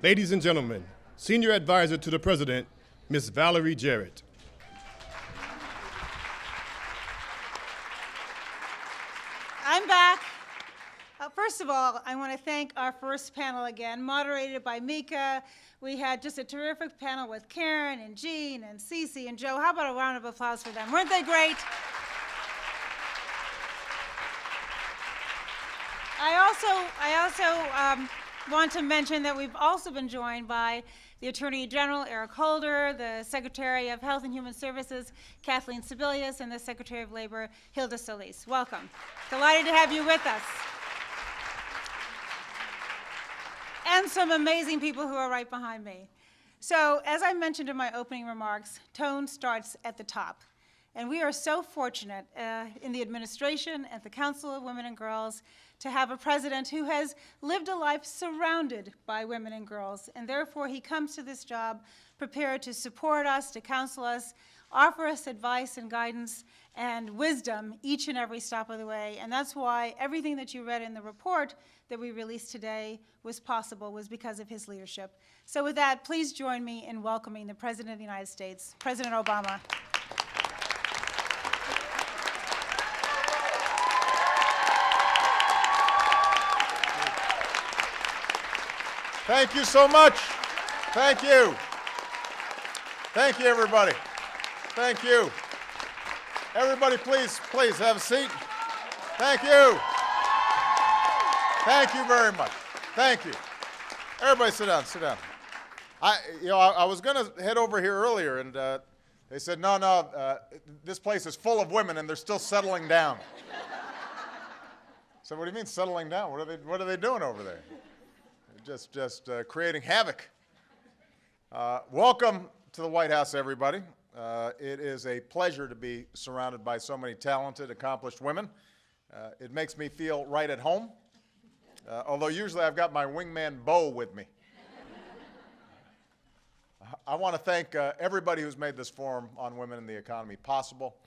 Ladies and gentlemen, Senior Advisor to the President, Ms. Valerie Jarrett. I'm back. First of all, I want to thank our first panel again, moderated by Mika. We had just a terrific panel with Karen and Jean and Cece and Joe. How about a round of applause for them? Weren't they great? I also want to mention that we've also been joined by the Attorney General, Eric Holder, the Secretary of Health and Human Services, Kathleen Sebelius, and the Secretary of Labor, Hilda Solis. Welcome. Delighted to have you with us. And some amazing people who are right behind me. So, as I mentioned in my opening remarks, tone starts at the top. And we are so fortunate in the administration, at the Council of Women and Girls, to have a president who has lived a life surrounded by women and girls, and therefore he comes to this job prepared to support us, to counsel us, offer us advice and guidance and wisdom each and every step of the way. And that's why everything that you read in the report that we released today was because of his leadership. So with that, please join me in welcoming the President of the United States, President Obama. Thank you so much. Thank you. Thank you, everybody. Thank you. Everybody, please have a seat. Thank you. Thank you very much. Thank you. Everybody sit down, sit down. I was going to head over here earlier, and they said, no, this place is full of women, and they're still settling down. So what do you mean settling down? What are they doing over there? Just creating havoc. Welcome to the White House, everybody. It is a pleasure to be surrounded by so many talented, accomplished women. It makes me feel right at home, although usually I've got my wingman Bo with me. I want to thank everybody who's made this forum on women in the economy possible.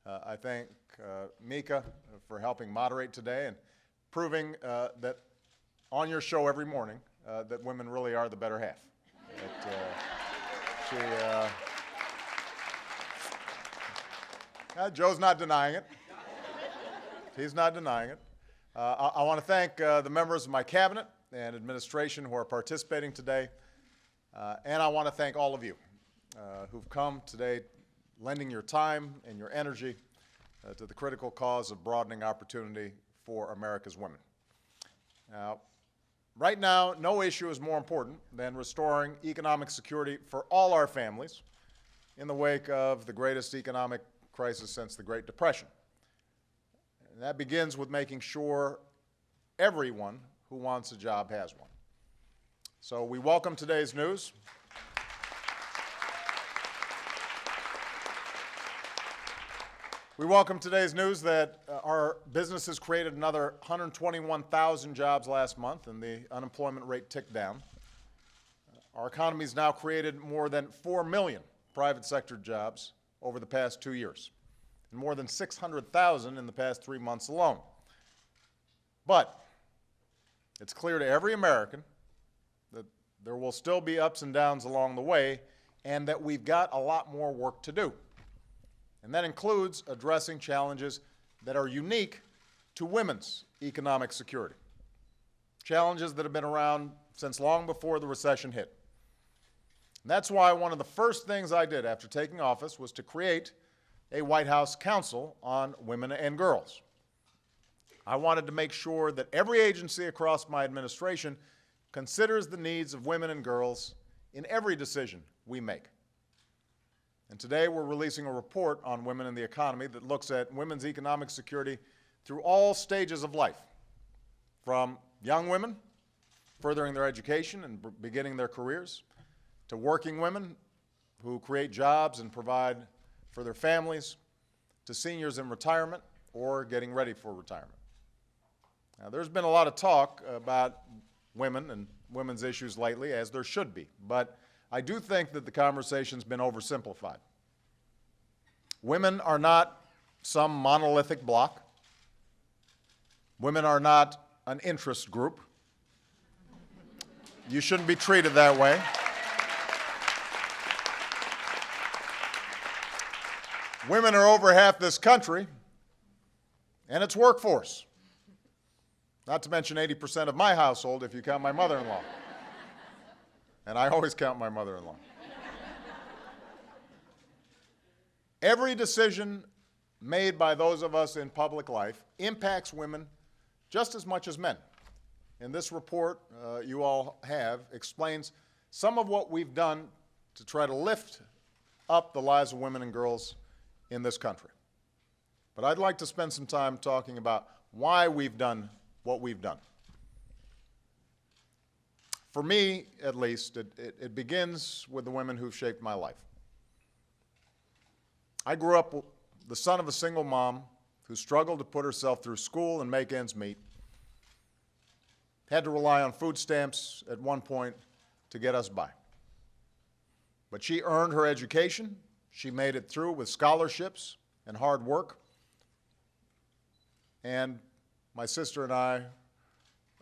I thank Mika for helping moderate today and proving that on your show every morning that women really are the better half. Joe's not denying it. He's not denying it. I want to thank the members of my cabinet and administration who are participating today. And I want to thank all of you who've come today lending your time and your energy to the critical cause of broadening opportunity for America's women. Now, right now, no issue is more important than restoring economic security for all our families in the wake of the greatest economic crisis since the Great Depression. And that begins with making sure everyone who wants a job has one. So we welcome today's news. We welcome today's news that our businesses created another 121,000 jobs last month, and the unemployment rate ticked down. Our economy's now created more than 4 million private sector jobs over the past 2 years, and more than 600,000 in the past 3 months alone. But it's clear to every American that there will still be ups and downs along the way, and that we've got a lot more work to do. And that includes addressing challenges that are unique to women's economic security. Challenges that have been around since long before the recession hit. And that's why one of the first things I did after taking office was to create a White House Council on Women and Girls. I wanted to make sure that every agency across my administration considers the needs of women and girls in every decision we make. And today we're releasing a report on women in the economy that looks at women's economic security through all stages of life, from young women furthering their education and beginning their careers, to working women who create jobs and provide for their families, to seniors in retirement or getting ready for retirement. Now, there's been a lot of talk about women and women's issues lately, as there should be, but I do think that the conversation's been oversimplified. Women are not some monolithic block. Women are not an interest group. You shouldn't be treated that way. Women are over half this country and its workforce. Not to mention 80% of my household if you count my mother-in-law. And I always count my mother-in-law. Every decision made by those of us in public life impacts women just as much as men. And this report you all have explains some of what we've done to try to lift up the lives of women and girls in this country. But I'd like to spend some time talking about why we've done what we've done. For me, at least, it begins with the women who've shaped my life. I grew up the son of a single mom who struggled to put herself through school and make ends meet, had to rely on food stamps at one point to get us by. But she earned her education. She made it through with scholarships and hard work. And my sister and I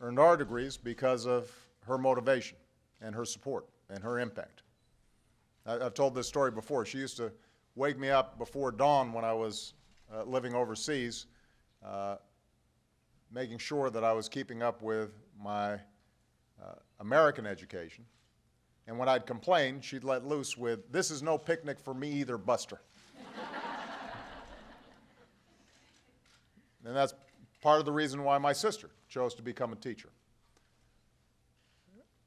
earned our degrees because of her motivation and her support and her impact. I've told this story before. She used to wake me up before dawn when I was living overseas, making sure that I was keeping up with my American education. And when I'd complain, she'd let loose with, "This is no picnic for me either, Buster." And that's part of the reason why my sister chose to become a teacher.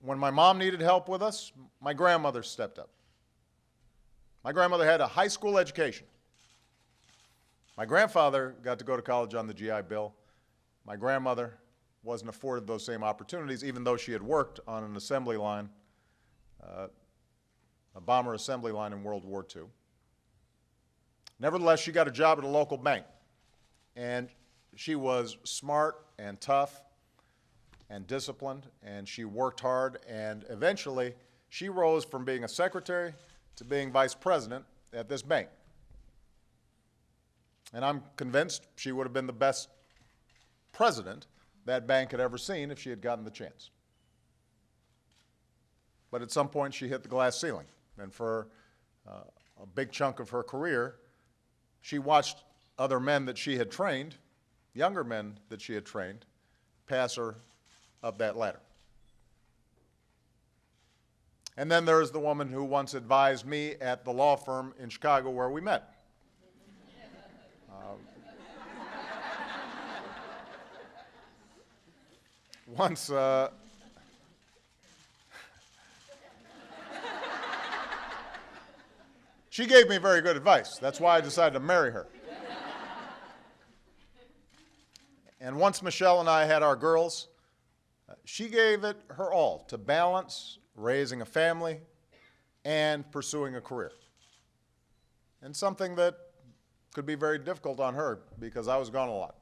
When my mom needed help with us, my grandmother stepped up. My grandmother had a high school education. My grandfather got to go to college on the GI Bill. My grandmother wasn't afforded those same opportunities, even though she had worked on an assembly line, a bomber assembly line in World War II. Nevertheless, she got a job at a local bank, and she was smart and tough and disciplined, and she worked hard, and eventually she rose from being a secretary to being vice president at this bank. And I'm convinced she would have been the best president that bank had ever seen if she had gotten the chance. But at some point she hit the glass ceiling, and for a big chunk of her career, she watched other men that she had trained, younger men that she had trained, pass her up that ladder. And then there's the woman who once advised me at the law firm in Chicago where we met. Once, she gave me very good advice. That's why I decided to marry her. And once Michelle and I had our girls, she gave it her all to balance raising a family and pursuing a career. And something that could be very difficult on her because I was gone a lot.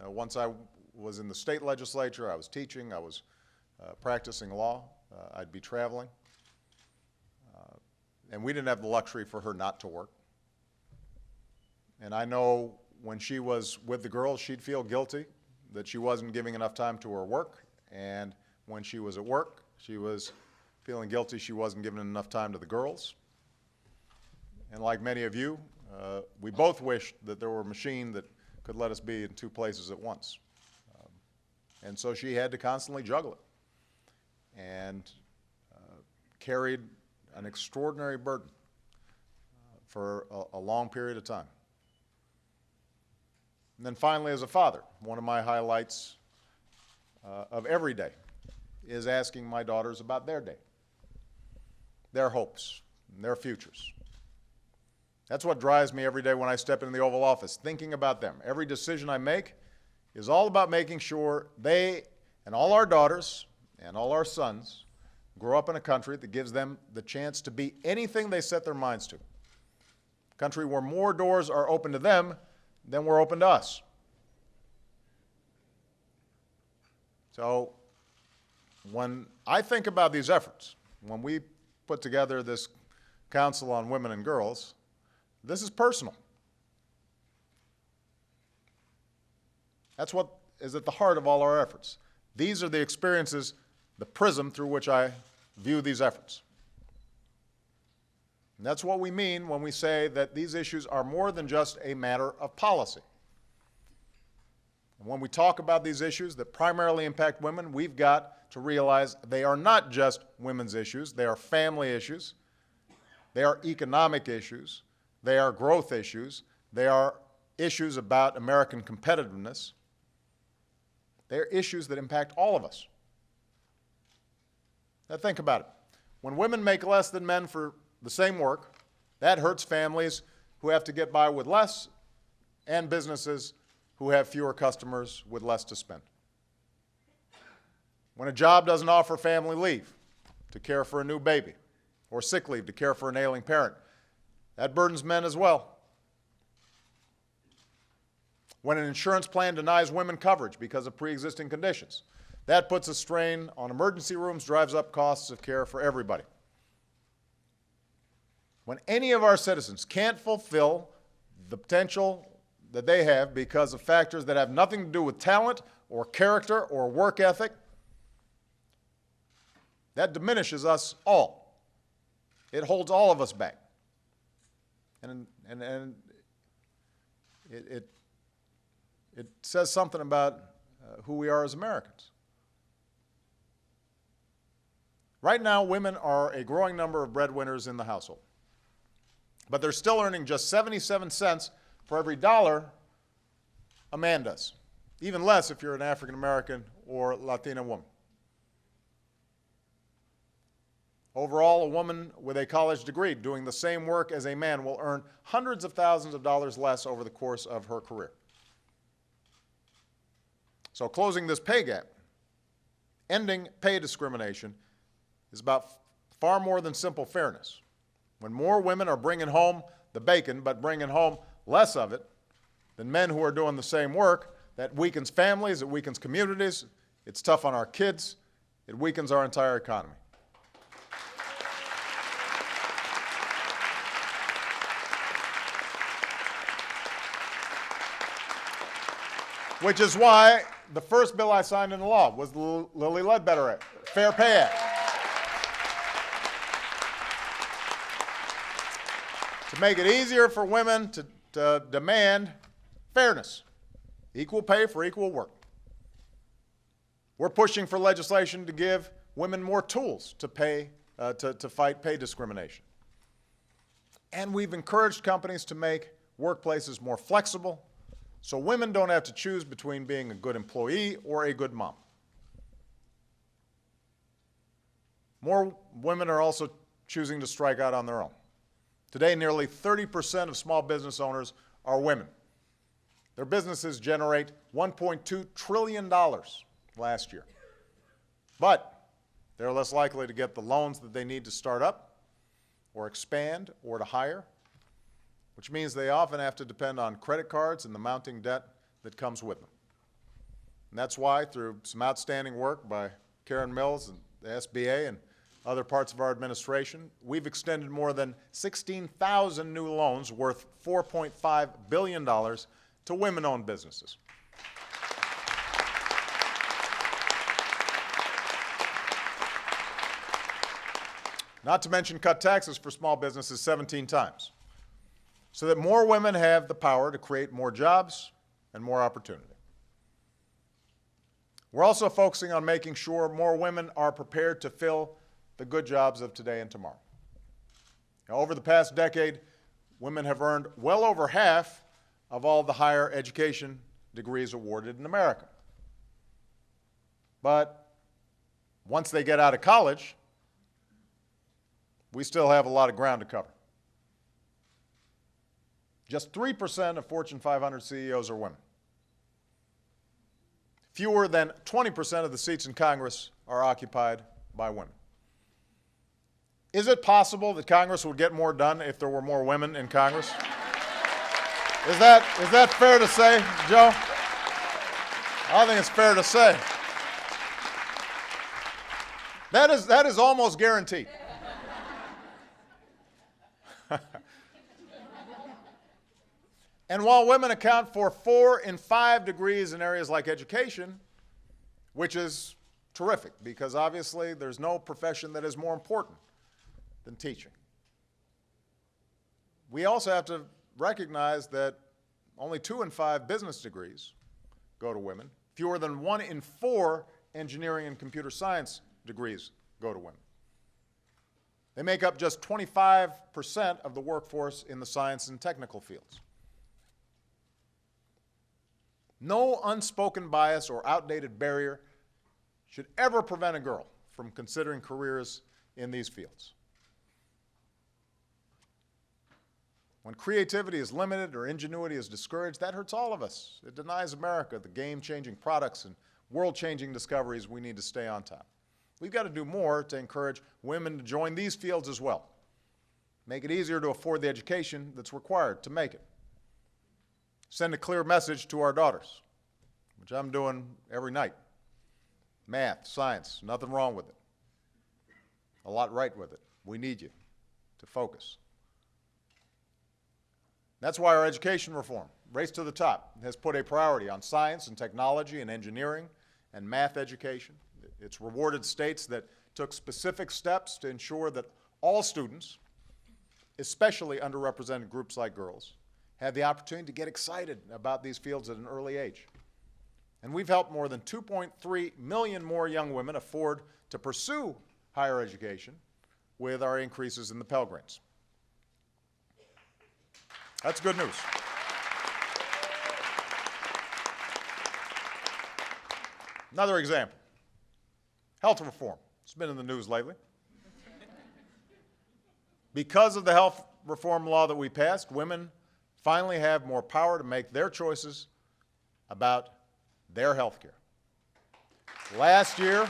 Once I was in the state legislature, I was teaching, I was practicing law, I'd be traveling. And we didn't have the luxury for her not to work. And I know when she was with the girls, she'd feel guilty that she wasn't giving enough time to her work. And when she was at work, she was feeling guilty she wasn't giving enough time to the girls. And like many of you, we both wished that there were a machine that could let us be in two places at once. And so she had to constantly juggle it and carried an extraordinary burden for a long period of time. And then finally, as a father, one of my highlights of every day is asking my daughters about their day, their hopes, and their futures. That's what drives me every day when I step into the Oval Office, thinking about them. Every decision I make is all about making sure they and all our daughters and all our sons grow up in a country that gives them the chance to be anything they set their minds to. A country where more doors are open to them than were open to us. So when I think about these efforts, when we put together this Council on Women and Girls, this is personal. That's what is at the heart of all our efforts. These are the experiences the prism through which I view these efforts. And that's what we mean when we say that these issues are more than just a matter of policy. And when we talk about these issues that primarily impact women, we've got to realize they are not just women's issues, they are family issues, they are economic issues, they are growth issues, they are issues about American competitiveness. They are issues that impact all of us. Now think about it. When women make less than men for the same work, that hurts families who have to get by with less and businesses who have fewer customers with less to spend. When a job doesn't offer family leave to care for a new baby or sick leave to care for an ailing parent, that burdens men as well. When an insurance plan denies women coverage because of pre-existing conditions, that puts a strain on emergency rooms, drives up costs of care for everybody. When any of our citizens can't fulfill the potential that they have because of factors that have nothing to do with talent or character or work ethic, that diminishes us all. It holds all of us back. And it says something about who we are as Americans. Right now, women are a growing number of breadwinners in the household. But they're still earning just 77 cents for every dollar a man does. Even less if you're an African American or Latina woman. Overall, a woman with a college degree doing the same work as a man will earn hundreds of thousands of dollars less over the course of her career. So closing this pay gap, ending pay discrimination, is about far more than simple fairness. When more women are bringing home the bacon, but bringing home less of it than men who are doing the same work, that weakens families, it weakens communities, it's tough on our kids, it weakens our entire economy. Which is why the first bill I signed into law was the Lilly Ledbetter Act, Fair Pay Act. To make it easier for women to demand fairness, equal pay for equal work. We're pushing for legislation to give women more tools to fight pay discrimination. And we've encouraged companies to make workplaces more flexible so women don't have to choose between being a good employee or a good mom. More women are also choosing to strike out on their own. Today, nearly 30% of small business owners are women. Their businesses generate $1.2 trillion last year. But they're less likely to get the loans that they need to start up or expand or to hire, which means they often have to depend on credit cards and the mounting debt that comes with them. And that's why, through some outstanding work by Karen Mills and the SBA and other parts of our administration, we've extended more than 16,000 new loans worth $4.5 billion to women-owned businesses. Not to mention cut taxes for small businesses 17 times, so that more women have the power to create more jobs and more opportunity. We're also focusing on making sure more women are prepared to fill the good jobs of today and tomorrow. Now, over the past decade, women have earned well over half of all the higher education degrees awarded in America. But once they get out of college, we still have a lot of ground to cover. Just 3% of Fortune 500 CEOs are women. Fewer than 20% of the seats in Congress are occupied by women. Is it possible that Congress would get more done if there were more women in Congress? Is that fair to say, Joe? I think it's fair to say. That is almost guaranteed. And while women account for 4 in 5 degrees in areas like education, which is terrific, because obviously there's no profession that is more important than teaching. We also have to recognize that only 2 in 5 business degrees go to women. Fewer than 1 in 4 engineering and computer science degrees go to women. They make up just 25% of the workforce in the science and technical fields. No unspoken bias or outdated barrier should ever prevent a girl from considering careers in these fields. When creativity is limited or ingenuity is discouraged, that hurts all of us. It denies America the game-changing products and world-changing discoveries we need to stay on top. We've got to do more to encourage women to join these fields as well. Make it easier to afford the education that's required to make it. Send a clear message to our daughters, which I'm doing every night. Math, science, nothing wrong with it. A lot right with it. We need you to focus. That's why our education reform, Race to the Top, has put a priority on science and technology and engineering and math education. It's rewarded states that took specific steps to ensure that all students, especially underrepresented groups like girls, have the opportunity to get excited about these fields at an early age. And we've helped more than 2.3 million more young women afford to pursue higher education with our increases in the Pell Grants. That's good news. Another example, health reform. It's been in the news lately. Because of the health reform law that we passed, women finally have more power to make their choices about their health care. Last year,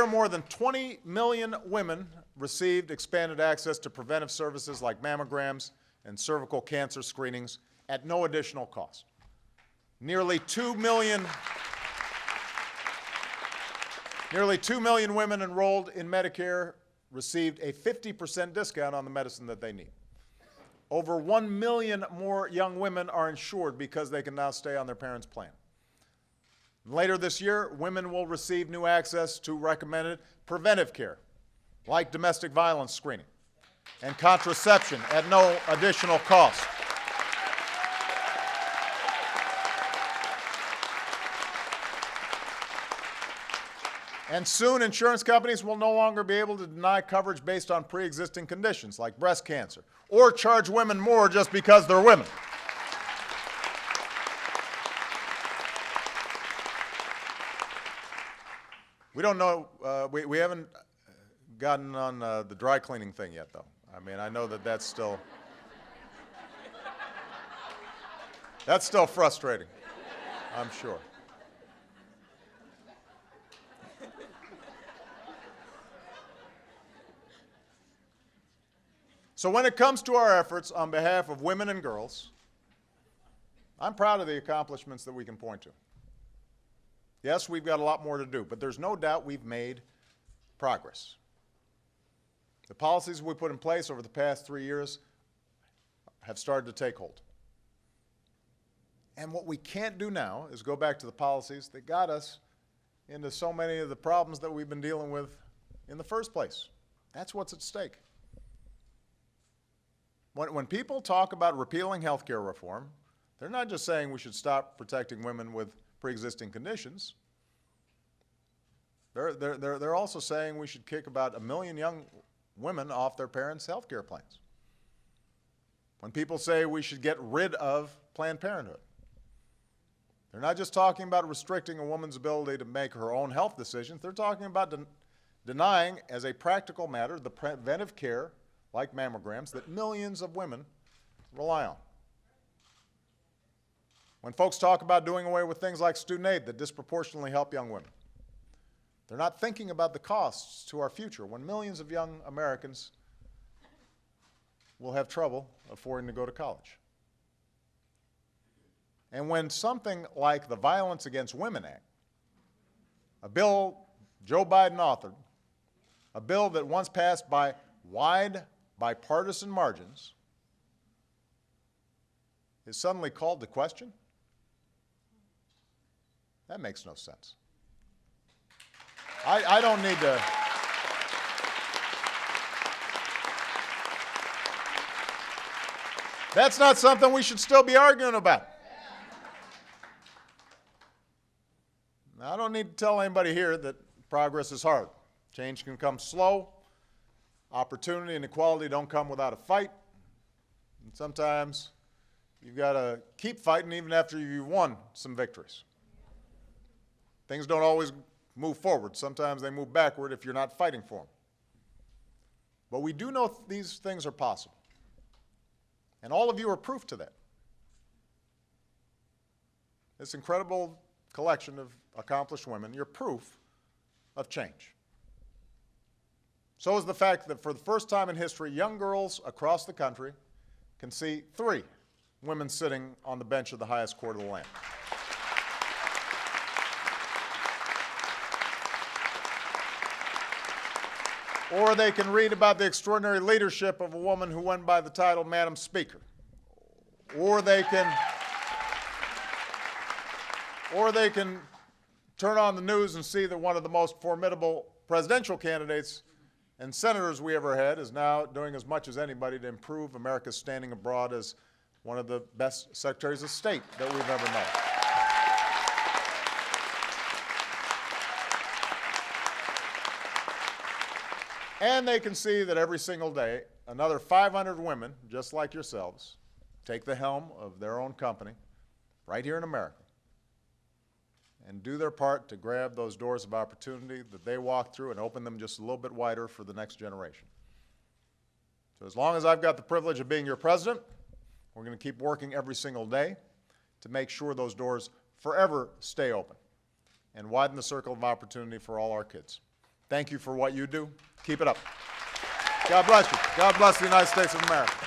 more than 20 million women received expanded access to preventive services like mammograms and cervical cancer screenings at no additional cost. Nearly 2 million women enrolled in Medicare received a 50% discount on the medicine that they need. Over 1 million more young women are insured because they can now stay on their parents' plan. Later this year, women will receive new access to recommended preventive care, like domestic violence screening and contraception at no additional cost. And soon, insurance companies will no longer be able to deny coverage based on pre-existing conditions like breast cancer, or charge women more just because they're women. We don't know, we haven't gotten on the dry cleaning thing yet, though. I mean, I know that that's still frustrating, I'm sure. So when it comes to our efforts on behalf of women and girls, I'm proud of the accomplishments that we can point to. Yes, we've got a lot more to do, but there's no doubt we've made progress. The policies we put in place over the past 3 years have started to take hold. And what we can't do now is go back to the policies that got us into so many of the problems that we've been dealing with in the first place. That's what's at stake. When people talk about repealing health care reform, they're not just saying we should stop protecting women with pre-existing conditions. They're also saying we should kick about 1 million young women off their parents' health care plans. When people say we should get rid of Planned Parenthood, they're not just talking about restricting a woman's ability to make her own health decisions. They're talking about denying, as a practical matter, the preventive care, like mammograms, that millions of women rely on. When folks talk about doing away with things like student aid that disproportionately help young women, they're not thinking about the costs to our future when millions of young Americans will have trouble affording to go to college. And when something like the Violence Against Women Act, a bill Joe Biden authored, a bill that once passed by wide bipartisan margins, is suddenly called to question, That makes no sense. I don't need to. That's not something we should still be arguing about. Now, I don't need to tell anybody here that progress is hard. Change can come slow. Opportunity and equality don't come without a fight. And sometimes you've got to keep fighting even after you've won some victories. Things don't always move forward. Sometimes they move backward if you're not fighting for them. But we do know these things are possible. And all of you are proof to that. This incredible collection of accomplished women, you're proof of change. So is the fact that for the first time in history, young girls across the country can see 3 women sitting on the bench of the highest court of the land. Or they can read about the extraordinary leadership of a woman who went by the title Madam Speaker. Or they can turn on the news and see that one of the most formidable presidential candidates and senators we ever had is now doing as much as anybody to improve America's standing abroad as one of the best secretaries of state that we've ever known. And they can see that every single day, another 500 women, just like yourselves, take the helm of their own company right here in America and do their part to grab those doors of opportunity that they walk through and open them just a little bit wider for the next generation. So as long as I've got the privilege of being your president, we're going to keep working every single day to make sure those doors forever stay open and widen the circle of opportunity for all our kids. Thank you for what you do. Keep it up. God bless you. God bless the United States of America.